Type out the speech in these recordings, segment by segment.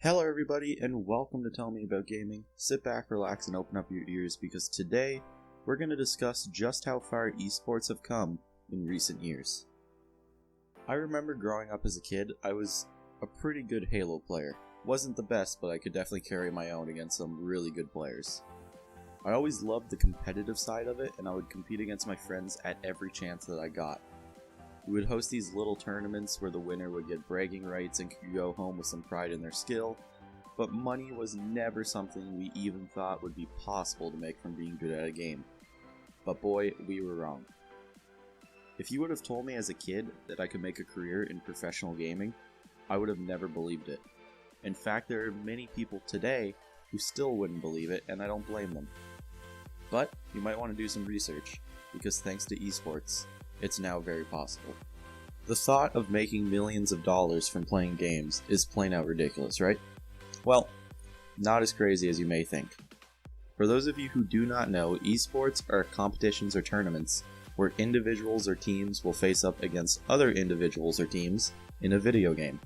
Hello everybody and welcome to Tell Me About Gaming. Sit back, relax, and open up your ears because today we're going to discuss just how far esports have come in recent years. I remember growing up as a kid, I was a pretty good Halo player. Wasn't the best, but I could definitely carry my own against some really good players. I always loved the competitive side of it, and I would compete against my friends at every chance that I got. We would host these little tournaments where the winner would get bragging rights and could go home with some pride in their skill, but money was never something we even thought would be possible to make from being good at a game. But boy, we were wrong. If you would have told me as a kid that I could make a career in professional gaming, I would have never believed it. In fact, there are many people today who still wouldn't believe it, and I don't blame them. But you might want to do some research, because thanks to esports, it's now very possible. The thought of making millions of dollars from playing games is plain out ridiculous, right? Well, not as crazy as you may think. For those of you who do not know, esports are competitions or tournaments where individuals or teams will face up against other individuals or teams in a video game.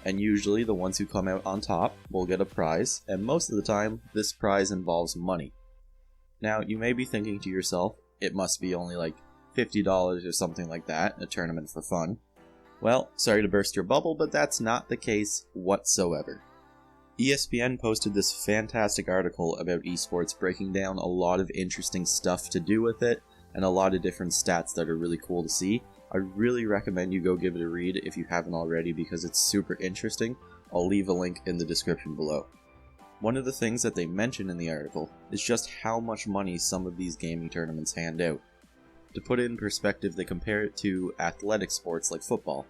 And usually the ones who come out on top will get a prize, and most of the time this prize involves money. Now you may be thinking to yourself, it must be only like $50 or something like that in a tournament for fun. Well, sorry to burst your bubble, but that's not the case whatsoever. ESPN posted this fantastic article about esports, breaking down a lot of interesting stuff to do with it and a lot of different stats that are really cool to see. I really recommend you go give it a read if you haven't already because it's super interesting. I'll leave a link in the description below. One of the things that they mention in the article is just how much money some of these gaming tournaments hand out. To put it in perspective, they compare it to athletic sports like football.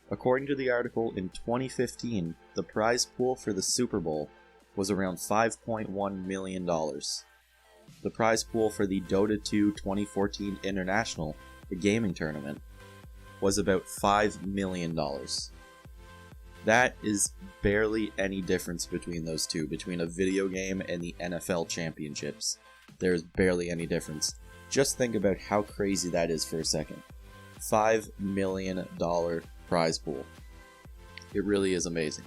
According to the article, in 2015, the prize pool for the Super Bowl was around $5.1 million. The prize pool for the Dota 2 2014 International, the gaming tournament, was about $5 million. That is barely any difference between those two, between a video game and the NFL championships. There is barely any difference. Just think about how crazy that is for a second. $5 million prize pool. It really is amazing.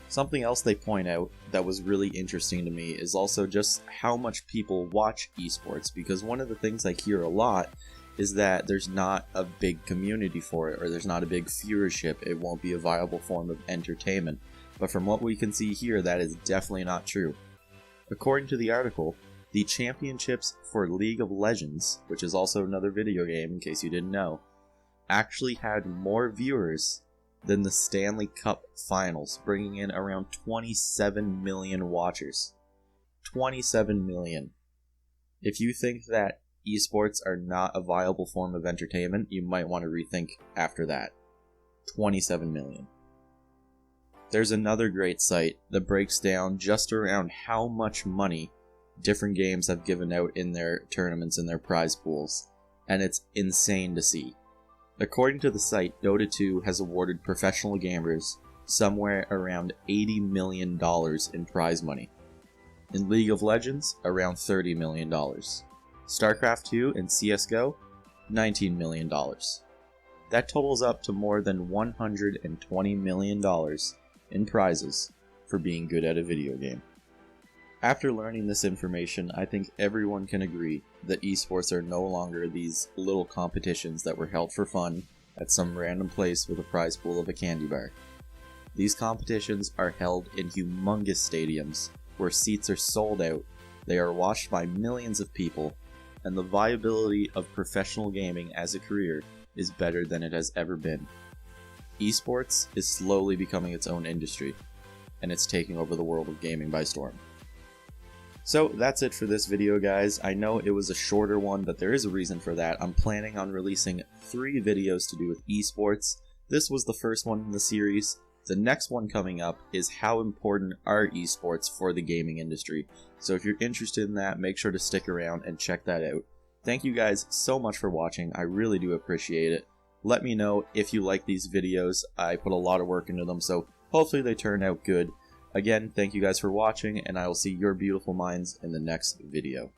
Something else they point out that was really interesting to me is also just how much people watch esports, because one of the things I hear a lot is that there's not a big community for it, or there's not a big viewership, it won't be a viable form of entertainment. But from what we can see here, that is definitely not true. According to the article, the championships for League of Legends, which is also another video game in case you didn't know, actually had more viewers than the Stanley Cup Finals, bringing in around 27 million watchers. 27 million. If you think that esports are not a viable form of entertainment, you might want to rethink after that. 27 million. There's another great site that breaks down just around how much money different games have given out in their tournaments and their prize pools, and it's insane to see. According to the site, Dota 2 has awarded professional gamers somewhere around $80 million in prize money. In League of Legends, around $30 million. StarCraft 2 and CSGO, $19 million. That totals up to more than $120 million in prizes for being good at a video game. After learning this information, I think everyone can agree that esports are no longer these little competitions that were held for fun at some random place with a prize pool of a candy bar. These competitions are held in humongous stadiums where seats are sold out, they are watched by millions of people, and the viability of professional gaming as a career is better than it has ever been. Esports is slowly becoming its own industry, and it's taking over the world of gaming by storm. So that's it for this video, guys. I know it was a shorter one, but there is a reason for that. I'm planning on releasing 3 videos to do with esports. This was the first one in the series. The next one coming up is how important are esports for the gaming industry. So if you're interested in that, make sure to stick around and check that out. Thank you guys so much for watching. I really do appreciate it. Let me know if you like these videos. I put a lot of work into them, so hopefully they turn out good. Again, thank you guys for watching, and I will see your beautiful minds in the next video.